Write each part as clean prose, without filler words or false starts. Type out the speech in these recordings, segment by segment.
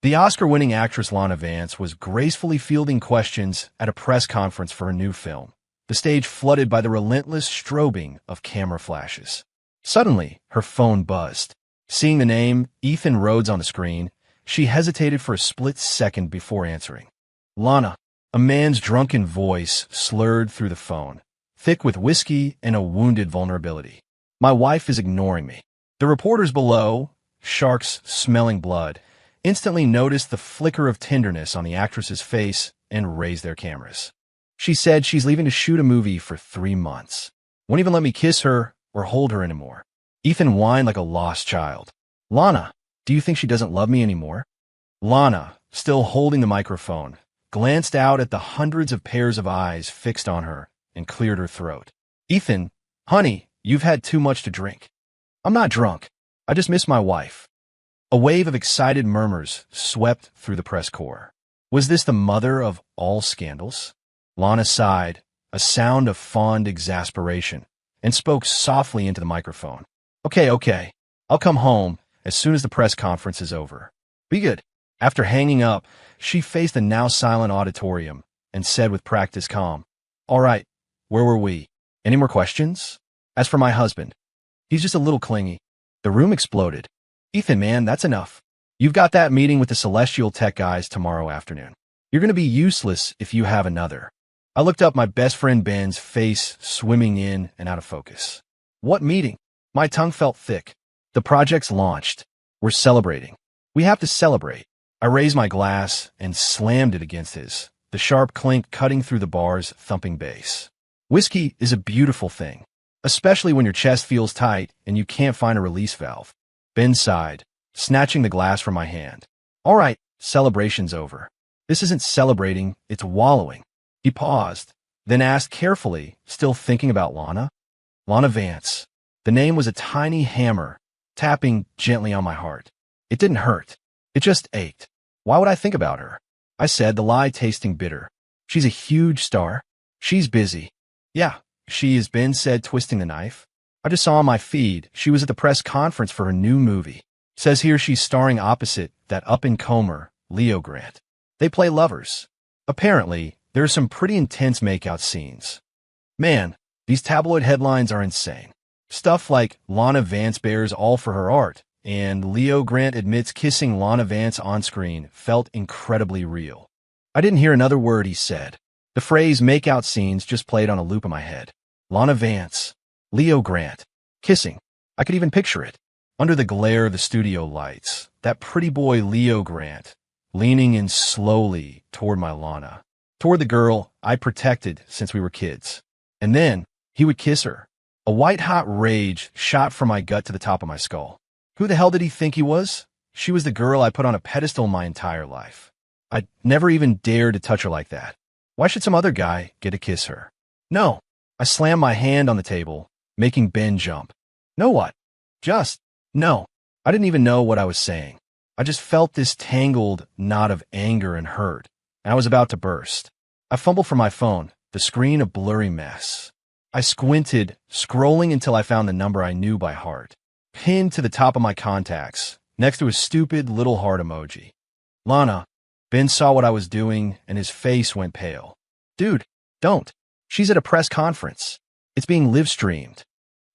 The Oscar-winning actress Lana Vance was gracefully fielding questions at a press conference for her new film, the stage flooded by the relentless strobing of camera flashes. Suddenly, her phone buzzed. Seeing the name Ethan Rhodes on the screen, she hesitated for a split second before answering. Lana, a man's drunken voice slurred through the phone, thick with whiskey and a wounded vulnerability. My wife is ignoring me. The reporters below, sharks smelling blood, instantly noticed the flicker of tenderness on the actress's face and raised their cameras. She said she's leaving to shoot a movie for 3 months. Won't even let me kiss her or hold her anymore. Ethan whined like a lost child. Lana, do you think she doesn't love me anymore? Lana, still holding the microphone, glanced out at the hundreds of pairs of eyes fixed on her and cleared her throat. Ethan, honey, you've had too much to drink. I'm not drunk. I just miss my wife. A wave of excited murmurs swept through the press corps. Was this the mother of all scandals? Lana sighed, a sound of fond exasperation, and spoke softly into the microphone. Okay. I'll come home as soon as the press conference is over. Be good. After hanging up, she faced the now silent auditorium and said with practiced calm, All right, where were we? Any more questions? As for my husband, he's just a little clingy. The room exploded. Ethan, man, that's enough. You've got that meeting with the Celestial Tech guys tomorrow afternoon. You're going to be useless if you have another. I looked up my best friend Ben's face swimming in and out of focus. What meeting? My tongue felt thick. The project's launched. We're celebrating. We have to celebrate. I raised my glass and slammed it against his, the sharp clink cutting through the bar's thumping bass. Whiskey is a beautiful thing, especially when your chest feels tight and you can't find a release valve. Ben sighed, snatching the glass from my hand. All right, celebration's over. This isn't celebrating, it's wallowing. He paused, then asked carefully, still thinking about Lana. Lana Vance. The name was a tiny hammer, tapping gently on my heart. It didn't hurt. It just ached. Why would I think about her? I said, the lie tasting bitter. She's a huge star. She's busy. Yeah, she is, Ben said, twisting the knife. I just saw on my feed she was at the press conference for her new movie. Says here she's starring opposite that up-and-comer, Leo Grant. They play lovers. Apparently, there are some pretty intense makeout scenes. Man, these tabloid headlines are insane. Stuff like Lana Vance bears all for her art, and Leo Grant admits kissing Lana Vance on screen felt incredibly real. I didn't hear another word he said. The phrase makeout scenes just played on a loop in my head. Lana Vance. Leo Grant. Kissing. I could even picture it. Under the glare of the studio lights, that pretty boy Leo Grant, leaning in slowly toward my Lana, toward the girl I protected since we were kids. And then he would kiss her. A white-hot rage shot from my gut to the top of my skull. Who the hell did he think he was? She was the girl I put on a pedestal my entire life. I'd never even dared to touch her like that. Why should some other guy get to kiss her? No. I slammed my hand on the table, making Ben jump. No what? Just, no. I didn't even know what I was saying. I just felt this tangled knot of anger and hurt, and I was about to burst. I fumbled for my phone, the screen a blurry mess. I squinted, scrolling until I found the number I knew by heart, pinned to the top of my contacts, next to a stupid little heart emoji. Lana. Ben saw what I was doing, and his face went pale. Dude, don't. She's at a press conference. It's being live-streamed.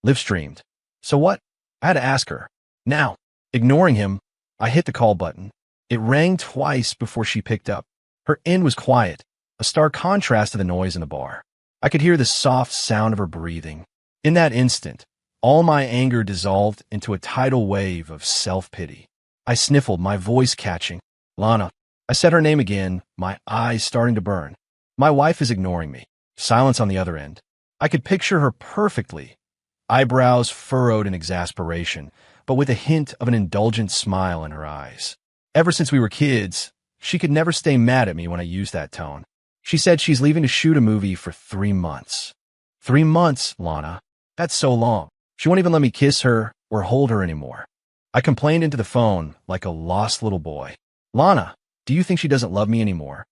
Live-streamed. So what? I had to ask her. Now, ignoring him, I hit the call button. It rang twice before she picked up. Her end was quiet, a stark contrast to the noise in the bar. I could hear the soft sound of her breathing. In that instant, all my anger dissolved into a tidal wave of self-pity. I sniffled, my voice catching. Lana. I said her name again, my eyes starting to burn. My wife is ignoring me. Silence on the other end. I could picture her perfectly. Eyebrows furrowed in exasperation, but with a hint of an indulgent smile in her eyes. Ever since we were kids, she could never stay mad at me when I used that tone. She said she's leaving to shoot a movie for 3 months. 3 months, Lana. That's so long. She won't even let me kiss her or hold her anymore. I complained into the phone like a lost little boy. Lana, do you think she doesn't love me anymore?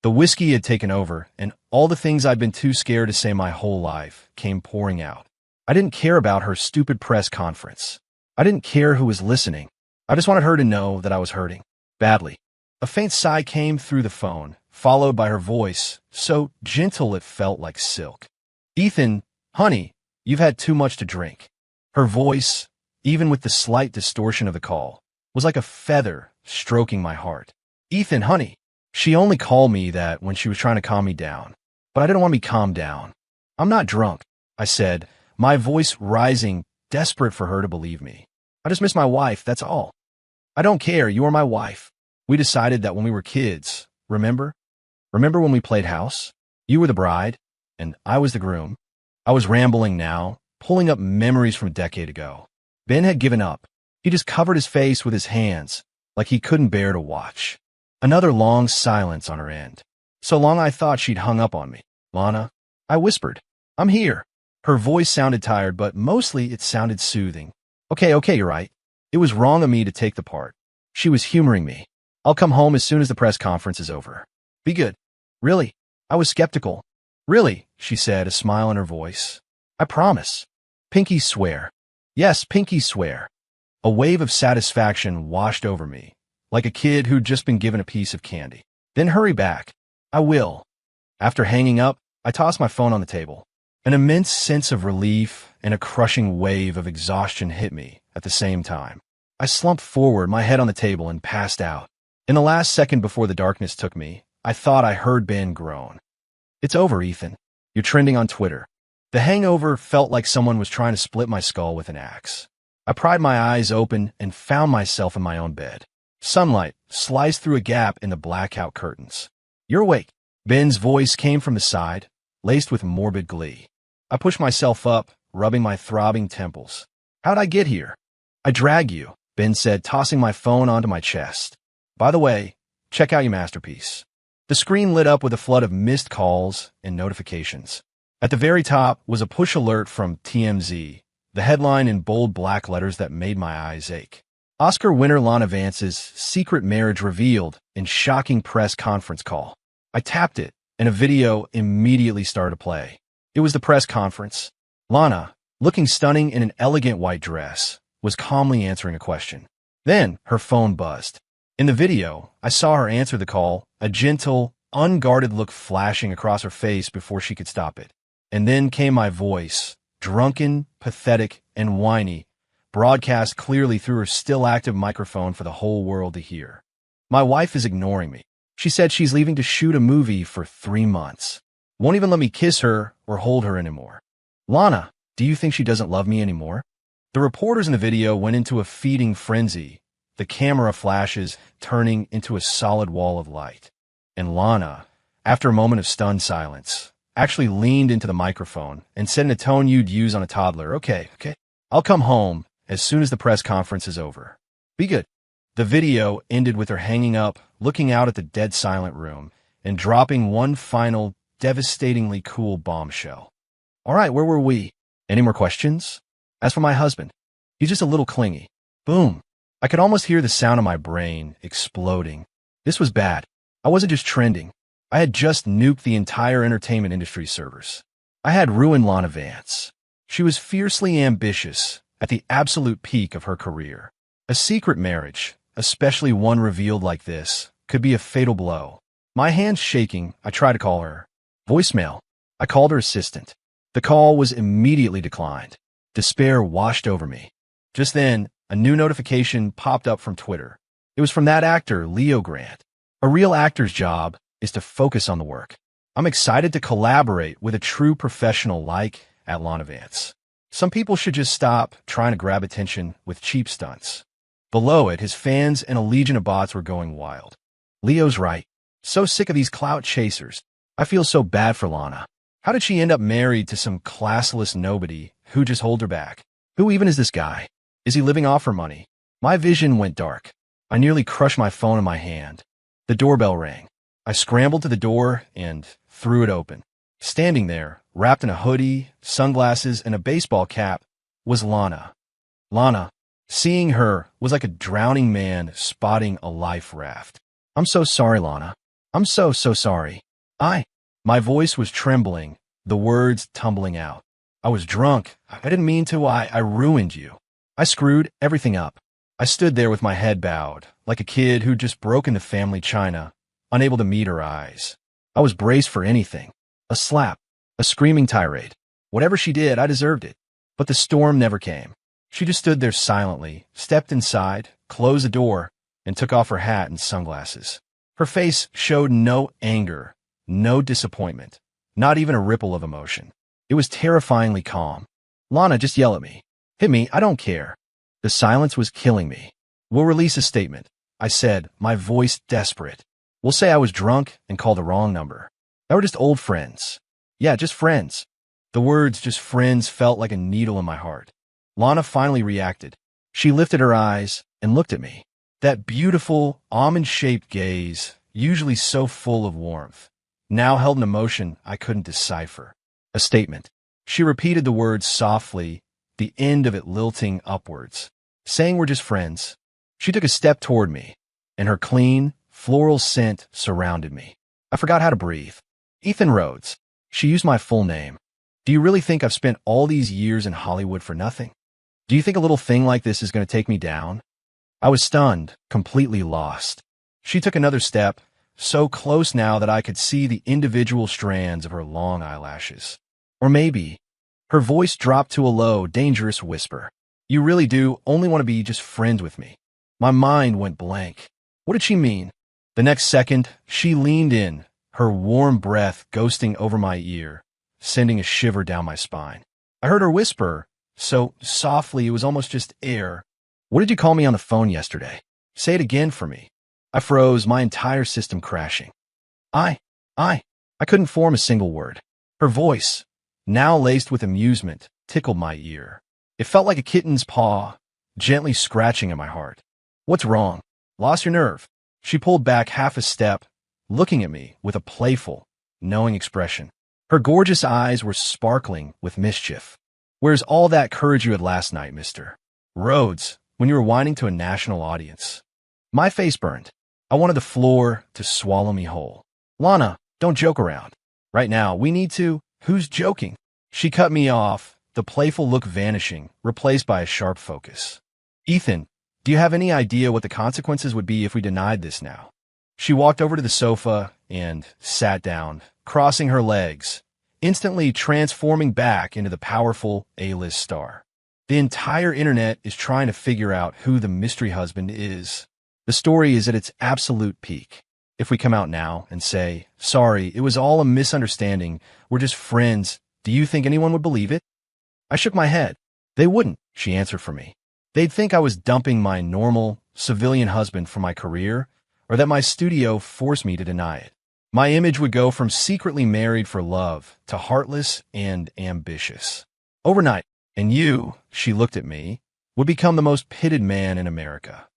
The whiskey had taken over, and all the things I'd been too scared to say my whole life came pouring out. I didn't care about her stupid press conference. I didn't care who was listening. I just wanted her to know that I was hurting. Badly. A faint sigh came through the phone, followed by her voice, so gentle it felt like silk. Ethan, honey, you've had too much to drink. Her voice, even with the slight distortion of the call, was like a feather stroking my heart. Ethan, honey. She only called me that when she was trying to calm me down, but I didn't want to be calmed down. I'm not drunk, I said, my voice rising, desperate for her to believe me. I just miss my wife, that's all. I don't care, you are my wife. We decided that when we were kids, remember? Remember when we played house? You were the bride, and I was the groom. I was rambling now, pulling up memories from a decade ago. Ben had given up. He just covered his face with his hands, like he couldn't bear to watch. Another long silence on her end. So long I thought she'd hung up on me. Lana, I whispered, I'm here. Her voice sounded tired, but mostly it sounded soothing. Okay, you're right. It was wrong of me to take the part. She was humoring me. I'll come home as soon as the press conference is over. Be good. Really? I was skeptical. Really, she said, a smile in her voice. I promise. Pinky swear. Yes, pinky swear. A wave of satisfaction washed over me, like a kid who'd just been given a piece of candy. Then hurry back. I will. After hanging up, I tossed my phone on the table. An immense sense of relief and a crushing wave of exhaustion hit me at the same time. I slumped forward, my head on the table, and passed out. In the last second before the darkness took me, I thought I heard Ben groan. It's over, Ethan. You're trending on Twitter. The hangover felt like someone was trying to split my skull with an axe. I pried my eyes open and found myself in my own bed. Sunlight sliced through a gap in the blackout curtains. You're awake. Ben's voice came from the side, laced with morbid glee. I pushed myself up, rubbing my throbbing temples. How'd I get here? I drag you, Ben said, tossing my phone onto my chest. By the way, check out your masterpiece. The screen lit up with a flood of missed calls and notifications. At the very top was a push alert from TMZ, the headline in bold black letters that made my eyes ache. Oscar winner Lana Vance's secret marriage revealed in shocking press conference call. I tapped it, and a video immediately started to play. It was the press conference. Lana, looking stunning in an elegant white dress, was calmly answering a question. Then her phone buzzed. In the video, I saw her answer the call, a gentle, unguarded look flashing across her face before she could stop it. And then came my voice, drunken, pathetic, and whiny, broadcast clearly through her still active microphone for the whole world to hear. My wife is ignoring me. She said she's leaving to shoot a movie for 3 months. Won't even let me kiss her or hold her anymore. Lana, do you think she doesn't love me anymore? The reporters in the video went into a feeding frenzy, the camera flashes turning into a solid wall of light. And Lana, after a moment of stunned silence, actually leaned into the microphone and said in a tone you'd use on a toddler, Okay, I'll come home as soon as the press conference is over. Be good. The video ended with her hanging up, looking out at the dead silent room, and dropping one final, devastatingly cool bombshell. All right, where were we? Any more questions? As for my husband, he's just a little clingy. Boom. I could almost hear the sound of my brain exploding. This was bad. I wasn't just trending. I had just nuked the entire entertainment industry's servers. I had ruined Lana Vance. She was fiercely ambitious, at the absolute peak of her career. A secret marriage, especially one revealed like this, could be a fatal blow. My hands shaking, I tried to call her. Voicemail. I called her assistant. The call was immediately declined. Despair washed over me. Just then, a new notification popped up from Twitter. It was from that actor, Leo Grant. A real actor's job is to focus on the work. I'm excited to collaborate with a true professional like at Lana Vance. Some people should just stop trying to grab attention with cheap stunts. Below it, his fans and a legion of bots were going wild. Leo's right. So sick of these clout chasers. I feel so bad for Lana. How did she end up married to some classless nobody who just holds her back? Who even is this guy? Is he living off her money? My vision went dark. I nearly crushed my phone in my hand. The doorbell rang. I scrambled to the door and threw it open. Standing there, wrapped in a hoodie, sunglasses, and a baseball cap, was Lana. Lana, seeing her, was like a drowning man spotting a life raft. I'm so sorry, Lana. I'm so sorry. My voice was trembling, the words tumbling out. I was drunk. I didn't mean to. I ruined you. I screwed everything up. I stood there with my head bowed, like a kid who'd just broken the family china, unable to meet her eyes. I was braced for anything. A slap, a screaming tirade. Whatever she did, I deserved it. But the storm never came. She just stood there silently, stepped inside, closed the door, and took off her hat and sunglasses. Her face showed no anger, no disappointment, not even a ripple of emotion. It was terrifyingly calm. Lana, just yell at me. Hit me, I don't care. The silence was killing me. We'll release a statement, I said, my voice desperate. We'll say I was drunk and called the wrong number. That we're just old friends. Yeah, just friends. The words just friends felt like a needle in my heart. Lana finally reacted. She lifted her eyes and looked at me. That beautiful, almond-shaped gaze, usually so full of warmth, now held an emotion I couldn't decipher. A statement. She repeated the words softly, the end of it lilting upwards, saying we're just friends. She took a step toward me, and her clean, floral scent surrounded me. I forgot how to breathe. Ethan Rhodes. She used my full name. Do you really think I've spent all these years in Hollywood for nothing? Do you think a little thing like this is going to take me down? I was stunned, completely lost. She took another step, so close now that I could see the individual strands of her long eyelashes. Or maybe, her voice dropped to a low, dangerous whisper. You really do only want to be just friends with me. My mind went blank. What did she mean? The next second, she leaned in, her warm breath ghosting over my ear, sending a shiver down my spine. I heard her whisper, so softly it was almost just air. What did you call me on the phone yesterday? Say it again for me. I froze, my entire system crashing. I couldn't form a single word. Her voice, now laced with amusement, tickled my ear. It felt like a kitten's paw, gently scratching at my heart. What's wrong? Lost your nerve? She pulled back half a step, looking at me with a playful, knowing expression. Her gorgeous eyes were sparkling with mischief. Where's all that courage you had last night, Mr. Rhodes, when you were whining to a national audience? My face burned. I wanted the floor to swallow me whole. Lana, don't joke around. Right now, we need to. Who's joking? She cut me off, the playful look vanishing, replaced by a sharp focus. Ethan, do you have any idea what the consequences would be if we denied this now? She walked over to the sofa and sat down, crossing her legs, instantly transforming back into the powerful A-list star. The entire internet is trying to figure out who the mystery husband is. The story is at its absolute peak. If we come out now and say, sorry, it was all a misunderstanding, we're just friends, do you think anyone would believe it? I shook my head. They wouldn't, she answered for me. They'd think I was dumping my normal, civilian husband for my career, or that my studio forced me to deny it. My image would go from secretly married for love to heartless and ambitious. Overnight, and you, she looked at me, would become the most pitted man in America.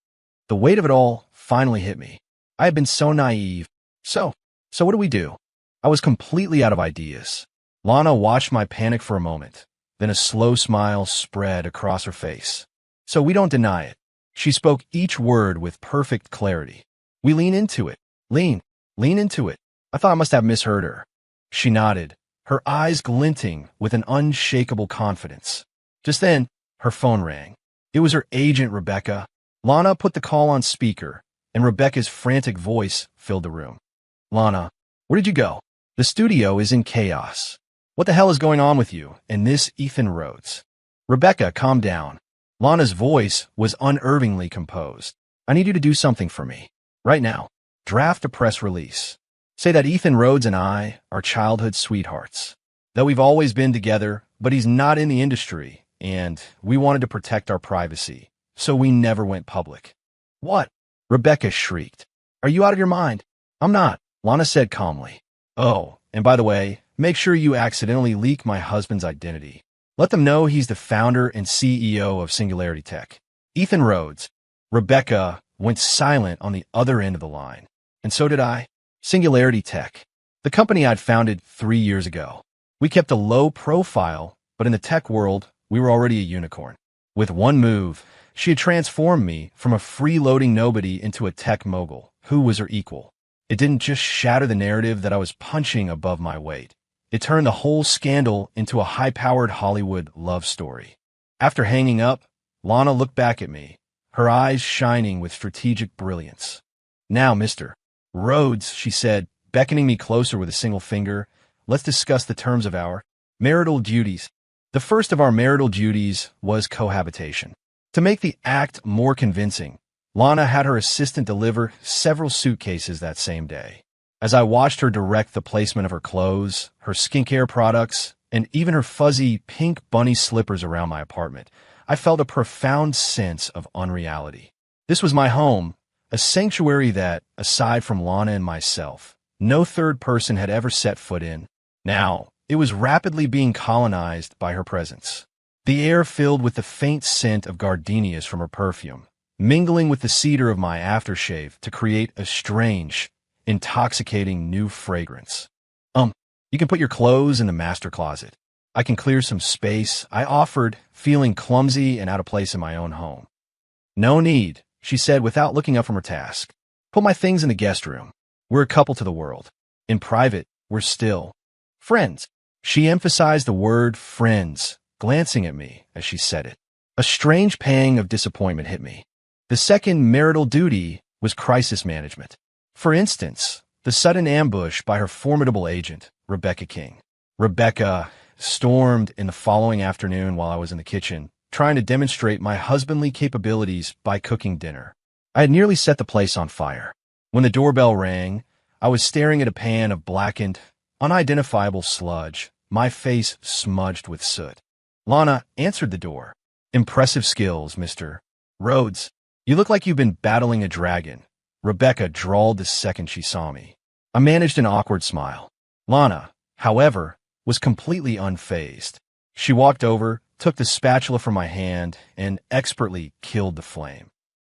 The weight of it all finally hit me. I had been so naive. So what do we do? I was completely out of ideas. Lana watched my panic for a moment. Then a slow smile spread across her face. So we don't deny it. She spoke each word with perfect clarity. We lean into it. Lean into it. I thought I must have misheard her. She nodded, her eyes glinting with an unshakable confidence. Just then, her phone rang. It was her agent, Rebecca. Lana put the call on speaker, and Rebecca's frantic voice filled the room. Lana, where did you go? The studio is in chaos. What the hell is going on with you and this Ethan Rhodes? Rebecca, calm down. Lana's voice was unervingly composed. I need you to do something for me. Right now. Draft a press release. Say that Ethan Rhodes and I are childhood sweethearts. That we've always been together, but he's not in the industry, and we wanted to protect our privacy, so we never went public. What? Rebecca shrieked. Are you out of your mind? I'm not, Lana said calmly. Oh, and by the way, make sure you accidentally leak my husband's identity. Let them know he's the founder and CEO of Singularity Tech. Ethan Rhodes. Rebecca went silent on the other end of the line. And so did I. Singularity Tech, the company I'd founded 3 years ago. We kept a low profile, but in the tech world, we were already a unicorn. With one move, she had transformed me from a freeloading nobody into a tech mogul who was her equal. It didn't just shatter the narrative that I was punching above my weight. It turned the whole scandal into a high-powered Hollywood love story. After hanging up, Lana looked back at me, her eyes shining with strategic brilliance. "Now, Mr. Rhodes," she said, beckoning me closer with a single finger, "let's discuss the terms of our marital duties." The first of our marital duties was cohabitation. To make the act more convincing, Lana had her assistant deliver several suitcases that same day. As I watched her direct the placement of her clothes, her skincare products, and even her fuzzy pink bunny slippers around my apartment, I felt a profound sense of unreality. This was my home, a sanctuary that, aside from Lana and myself, no third person had ever set foot in. Now, it was rapidly being colonized by her presence. The air filled with the faint scent of gardenias from her perfume, mingling with the cedar of my aftershave to create a strange, intoxicating new fragrance. You can put your clothes in the master closet. I can clear some space," I offered, feeling clumsy and out of place in my own home. "No need," she said without looking up from her task. "Put my things in the guest room. We're a couple to the world. In private, we're still friends." She emphasized the word friends, glancing at me as she said it. A strange pang of disappointment hit me. The second marital duty was crisis management. For instance, the sudden ambush by her formidable agent, Rebecca King. Rebecca stormed in the following afternoon while I was in the kitchen, trying to demonstrate my husbandly capabilities by cooking dinner. I had nearly set the place on fire. When the doorbell rang, I was staring at a pan of blackened, unidentifiable sludge, my face smudged with soot. Lana answered the door. "Impressive skills, Mr. Rhodes. You look like you've been battling a dragon," Rebecca drawled the second she saw me. I managed an awkward smile. Lana, however, was completely unfazed. She walked over, took the spatula from my hand, and expertly killed the flame.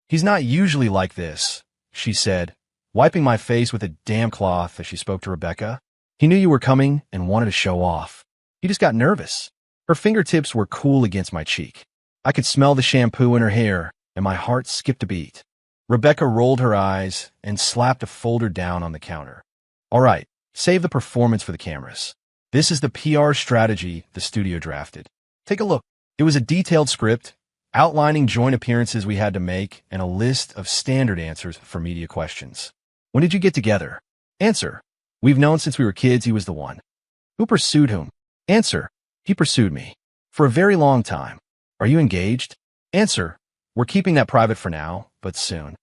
"He's not usually like this," she said, wiping my face with a damp cloth as she spoke to Rebecca. "He knew you were coming and wanted to show off. He just got nervous." Her fingertips were cool against my cheek. I could smell the shampoo in her hair, and my heart skipped a beat. Rebecca rolled her eyes and slapped a folder down on the counter. "All right, save the performance for the cameras. This is the PR strategy the studio drafted. Take a look." It was a detailed script, outlining joint appearances we had to make and a list of standard answers for media questions. "When did you get together?" Answer: "We've known since we were kids he was the one." "Who pursued whom?" Answer: "He pursued me. For a very long time." "Are you engaged?" Answer: "We're keeping that private for now, but soon."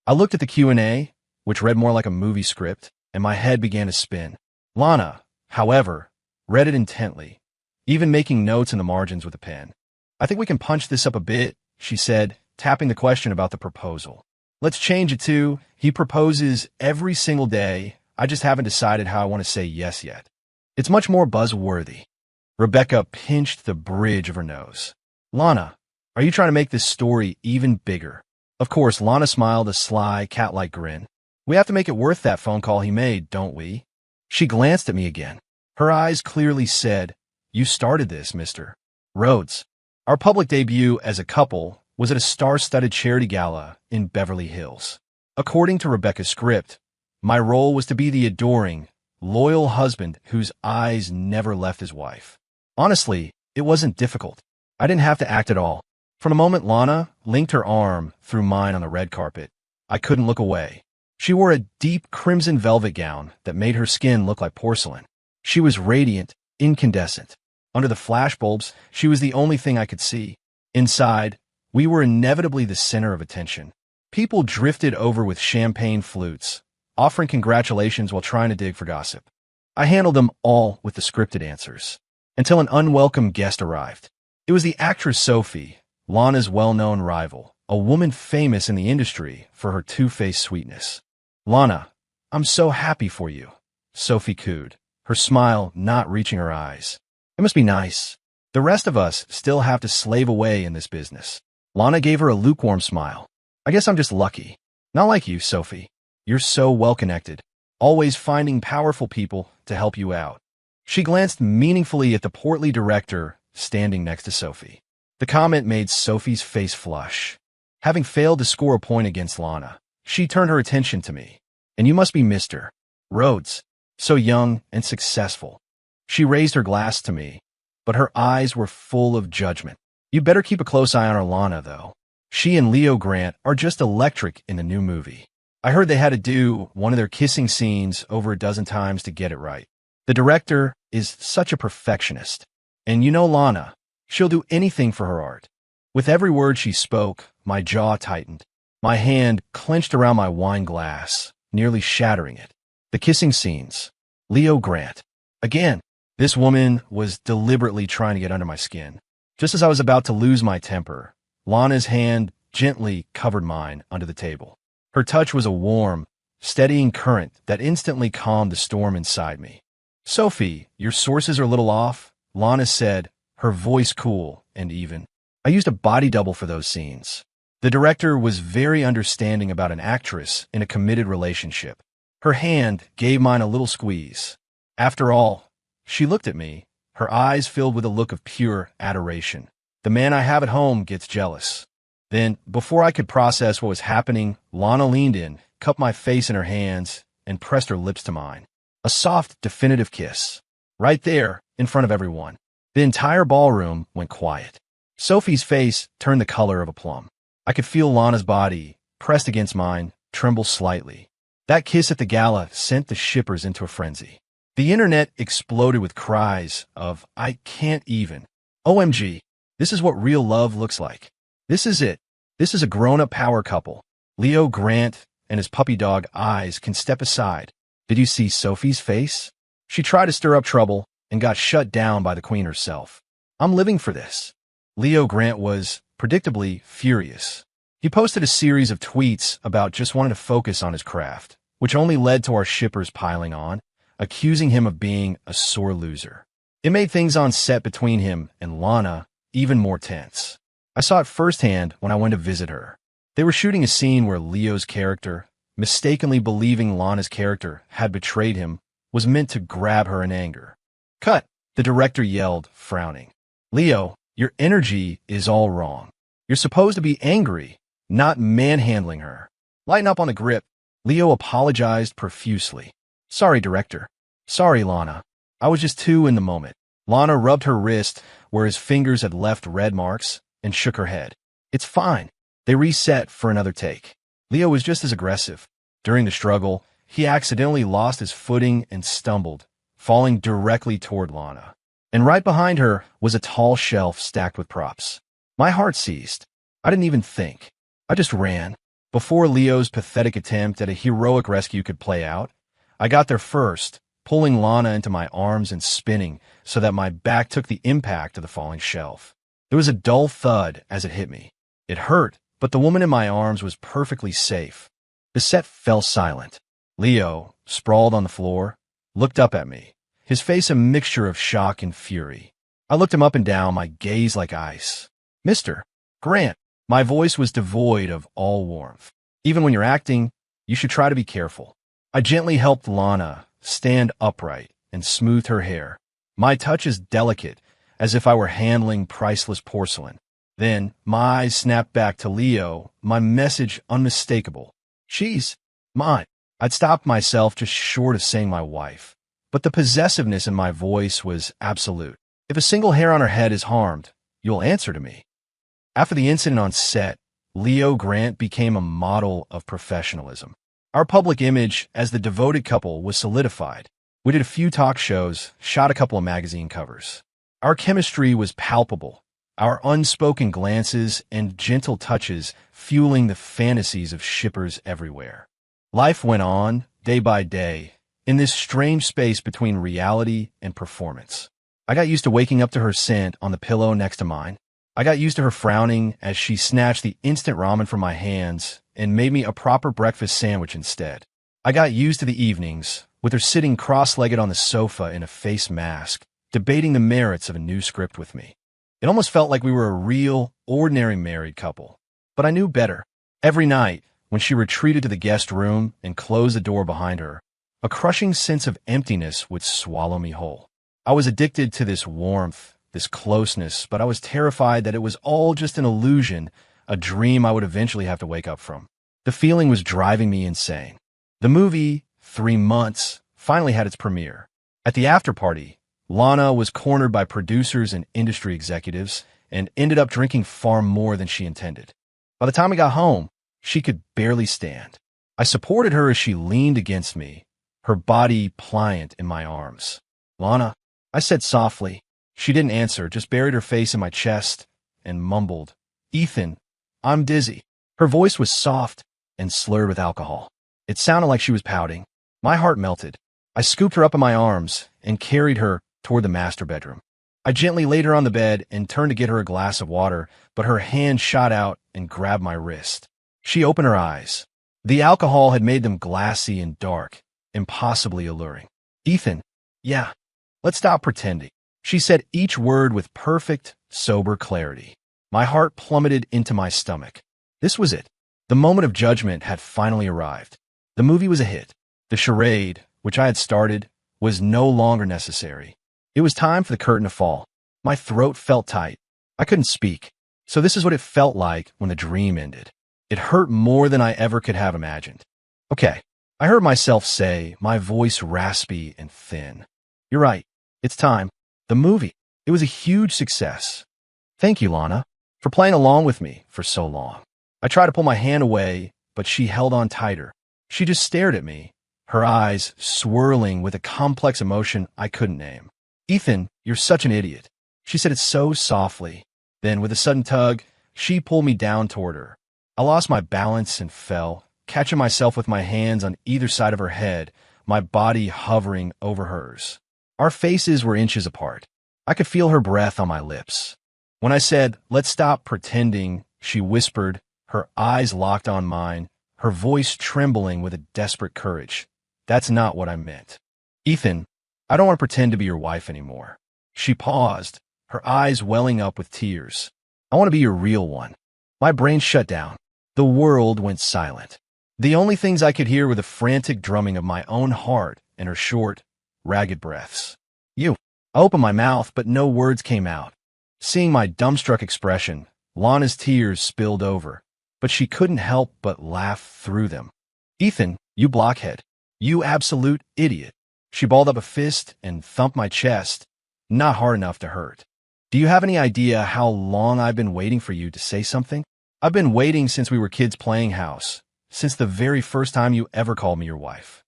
I looked at the Q&A, which read more like a movie script, and my head began to spin. Lana, however, read it intently, even making notes in the margins with a pen. "I think we can punch this up a bit," she said, tapping the question about the proposal. "Let's change it to, he proposes every single day. I just haven't decided how I want to say yes yet." It's much more buzzworthy. Rebecca pinched the bridge of her nose. "Lana, are you trying to make this story even bigger?" Of course, Lana smiled a sly, cat-like grin. "We have to make it worth that phone call he made, don't we?" She glanced at me again. Her eyes clearly said, "You started this, Mr. Rhodes." Our public debut as a couple was at a star-studded charity gala in Beverly Hills. According to Rebecca's script, my role was to be the adoring, loyal husband whose eyes never left his wife. Honestly, it wasn't difficult. I didn't have to act at all. From the moment Lana linked her arm through mine on the red carpet, I couldn't look away. She wore a deep crimson velvet gown that made her skin look like porcelain. She was radiant, incandescent. Under the flashbulbs, she was the only thing I could see. Inside, we were inevitably the center of attention. People drifted over with champagne flutes, offering congratulations while trying to dig for gossip. I handled them all with the scripted answers, until an unwelcome guest arrived. It was the actress Sophie, Lana's well-known rival, a woman famous in the industry for her two-faced sweetness. "Lana, I'm so happy for you," Sophie cooed, her smile not reaching her eyes. "It must be nice. The rest of us still have to slave away in this business." Lana gave her a lukewarm smile. "I guess I'm just lucky. Not like you, Sophie. You're so well-connected, always finding powerful people to help you out." She glanced meaningfully at the portly director standing next to Sophie. The comment made Sophie's face flush. Having failed to score a point against Lana, she turned her attention to me. "And you must be Mr. Rhodes, so young and successful." She raised her glass to me, but her eyes were full of judgment. "You better keep a close eye on our Lana, though. She and Leo Grant are just electric in the new movie. I heard they had to do one of their kissing scenes over a dozen times to get it right. The director is such a perfectionist. And you know Lana, she'll do anything for her art. With every word she spoke, my jaw tightened. My hand clenched around my wine glass, nearly shattering it. The kissing scenes. Leo Grant. Again, this woman was deliberately trying to get under my skin. Just as I was about to lose my temper, Lana's hand gently covered mine under the table. Her touch was a warm, steadying current that instantly calmed the storm inside me. "Sophie, your sources are a little off," Lana said, her voice cool and even. I used a body double for those scenes. The director was very understanding about an actress in a committed relationship. Her hand gave mine a little squeeze. After all, she looked at me, her eyes filled with a look of pure adoration. The man I have at home gets jealous. Then, before I could process what was happening, Lana leaned in, cupped my face in her hands, and pressed her lips to mine. A soft, definitive kiss. Right there, in front of everyone. The entire ballroom went quiet. Sophie's face turned the color of a plum. I could feel Lana's body, pressed against mine, tremble slightly. That kiss at the gala sent the shippers into a frenzy. The internet exploded with cries of, "I can't even. OMG, this is what real love looks like. This is it. This is a grown-up power couple. Leo Grant and his puppy dog Eyes can step aside. Did you see Sophie's face? She tried to stir up trouble and got shut down by the queen herself. I'm living for this." Leo Grant was, predictably, furious. He posted a series of tweets about just wanting to focus on his craft, which only led to our shippers piling on, accusing him of being a sore loser. It made things on set between him and Lana even more tense. I saw it firsthand when I went to visit her. They were shooting a scene where Leo's character, mistakenly believing Lana's character had betrayed him, was meant to grab her in anger. "Cut," the director yelled, frowning. "Leo, your energy is all wrong. You're supposed to be angry, not manhandling her. Lighten up on the grip." Leo apologized profusely. "Sorry, director. Sorry, Lana. I was just too in the moment." Lana rubbed her wrist where his fingers had left red marks and shook her head. "It's fine." They reset for another take. Leo was just as aggressive. During the struggle, he accidentally lost his footing and stumbled, falling directly toward Lana. And right behind her was a tall shelf stacked with props. My heart seized. I didn't even think. I just ran. Before Leo's pathetic attempt at a heroic rescue could play out, I got there first, pulling Lana into my arms and spinning so that my back took the impact of the falling shelf. There was a dull thud as it hit me. It hurt, but the woman in my arms was perfectly safe. The set fell silent. Leo, sprawled on the floor, looked up at me, his face a mixture of shock and fury. I looked him up and down, my gaze like ice. "Mr. Grant." My voice was devoid of all warmth. "Even when you're acting, you should try to be careful." I gently helped Lana stand upright and smoothed her hair. My touch is delicate, as if I were handling priceless porcelain. Then my eyes snapped back to Leo, my message unmistakable. "She's mine." I'd stopped myself just short of saying my wife, but the possessiveness in my voice was absolute. "If a single hair on her head is harmed, you'll answer to me." After the incident on set, Leo Grant became a model of professionalism. Our public image as the devoted couple was solidified. We did a few talk shows, shot a couple of magazine covers. Our chemistry was palpable, our unspoken glances and gentle touches fueling the fantasies of shippers everywhere. Life went on, day by day, in this strange space between reality and performance. I got used to waking up to her scent on the pillow next to mine. I got used to her frowning as she snatched the instant ramen from my hands and made me a proper breakfast sandwich instead. I got used to the evenings, with her sitting cross-legged on the sofa in a face mask, debating the merits of a new script with me. It almost felt like we were a real, ordinary married couple. But I knew better. Every night, when she retreated to the guest room and closed the door behind her, a crushing sense of emptiness would swallow me whole. I was addicted to this warmth, this closeness, but I was terrified that it was all just an illusion, a dream I would eventually have to wake up from. The feeling was driving me insane. The movie, 3 Months, finally had its premiere. At the after-party, Lana was cornered by producers and industry executives and ended up drinking far more than she intended. By the time we got home, she could barely stand. I supported her as she leaned against me, her body pliant in my arms. "Lana," I said softly. She didn't answer, just buried her face in my chest and mumbled, "Ethan, I'm dizzy." Her voice was soft and slurred with alcohol. It sounded like she was pouting. My heart melted. I scooped her up in my arms and carried her toward the master bedroom. I gently laid her on the bed and turned to get her a glass of water, but her hand shot out and grabbed my wrist. She opened her eyes. The alcohol had made them glassy and dark, impossibly alluring. "Ethan, yeah, let's stop pretending." She said each word with perfect, sober clarity. My heart plummeted into my stomach. This was it. The moment of judgment had finally arrived. The movie was a hit. The charade, which I had started, was no longer necessary. It was time for the curtain to fall. My throat felt tight. I couldn't speak. So this is what it felt like when the dream ended. It hurt more than I ever could have imagined. "Okay," I heard myself say, my voice raspy and thin. "You're right. It's time. The movie. It was a huge success. Thank you, Lana, for playing along with me for so long." I tried to pull my hand away, but she held on tighter. She just stared at me, her eyes swirling with a complex emotion I couldn't name. "Ethan, you're such an idiot." She said it so softly. Then, with a sudden tug, she pulled me down toward her. I lost my balance and fell, catching myself with my hands on either side of her head, my body hovering over hers. Our faces were inches apart. I could feel her breath on my lips. When I said, "Let's stop pretending," she whispered, her eyes locked on mine, her voice trembling with a desperate courage. "That's not what I meant. Ethan, I don't want to pretend to be your wife anymore." She paused, her eyes welling up with tears. "I want to be your real one." My brain shut down. The world went silent. The only things I could hear were the frantic drumming of my own heart and her short, ragged breaths. "You." I opened my mouth, but no words came out. Seeing my dumbstruck expression, Lana's tears spilled over, but she couldn't help but laugh through them. "Ethan, you blockhead. You absolute idiot." She balled up a fist and thumped my chest, not hard enough to hurt. "Do you have any idea how long I've been waiting for you to say something? I've been waiting since we were kids playing house, since the very first time you ever called me your wife.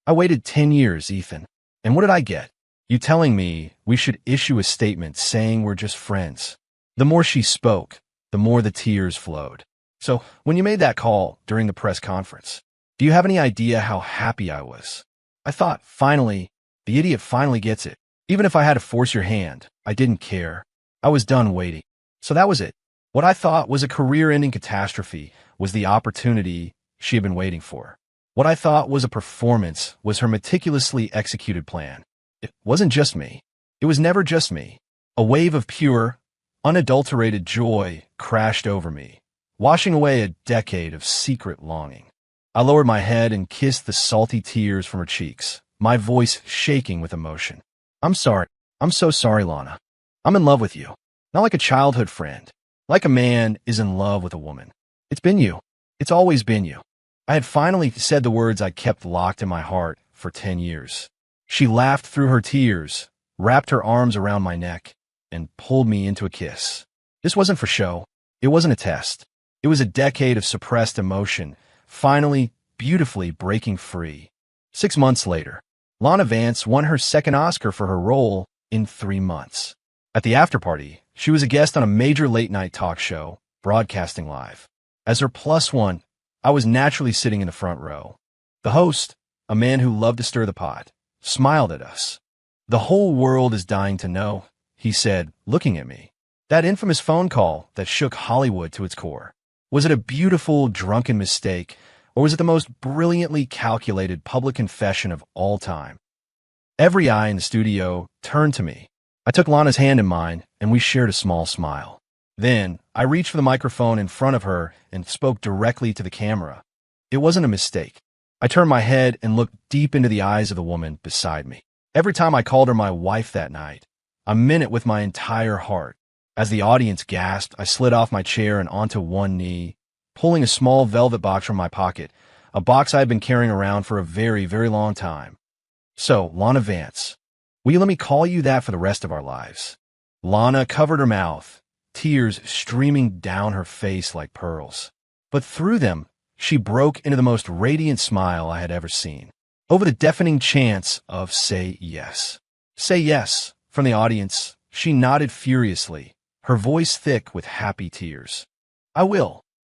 I waited 10 years, Ethan. And what did I get? You telling me we should issue a statement saying we're just friends." The more she spoke, the more the tears flowed. "So, when you made that call during the press conference, do you have any idea how happy I was? I thought, finally, the idiot finally gets it. Even if I had to force your hand, I didn't care. I was done waiting. So that was it. What I thought was a career-ending catastrophe was the opportunity she had been waiting for. What I thought was a performance was her meticulously executed plan. It wasn't just me. It was never just me. A wave of pure, unadulterated joy crashed over me, washing away a decade of secret longing. I lowered my head and kissed the salty tears from her cheeks, my voice shaking with emotion. "I'm sorry. I'm so sorry, Lana. I'm in love with you. Not like a childhood friend. Like a man is in love with a woman. It's been you. It's always been you." I had finally said the words I kept locked in my heart for 10 years. She laughed through her tears, wrapped her arms around my neck, and pulled me into a kiss. This wasn't for show. It wasn't a test. It was a decade of suppressed emotion, finally, beautifully breaking free. 6 months later, Lana Vance won her second Oscar for her role in 3 months. At the after-party, she was a guest on a major late-night talk show, broadcasting live. As her plus one, I was naturally sitting in the front row. The host, a man who loved to stir the pot, smiled at us. "The whole world is dying to know," he said, looking at me. "That infamous phone call that shook Hollywood to its core. Was it a beautiful, drunken mistake, or was it the most brilliantly calculated public confession of all time?" Every eye in the studio turned to me. I took Lana's hand in mine, and we shared a small smile. Then, I reached for the microphone in front of her and spoke directly to the camera. It wasn't a mistake. I turned my head and looked deep into the eyes of the woman beside me. Every time I called her my wife that night, I meant it with my entire heart. As the audience gasped, I slid off my chair and onto one knee, pulling a small velvet box from my pocket, a box I had been carrying around for a very, very long time. "So, Lana Vance, will you let me call you that for the rest of our lives?" Lana covered her mouth, tears streaming down her face like pearls. But through them, she broke into the most radiant smile I had ever seen. Over the deafening chants of "Say yes. Say yes" from the audience, she nodded furiously, her voice thick with happy tears. "I will.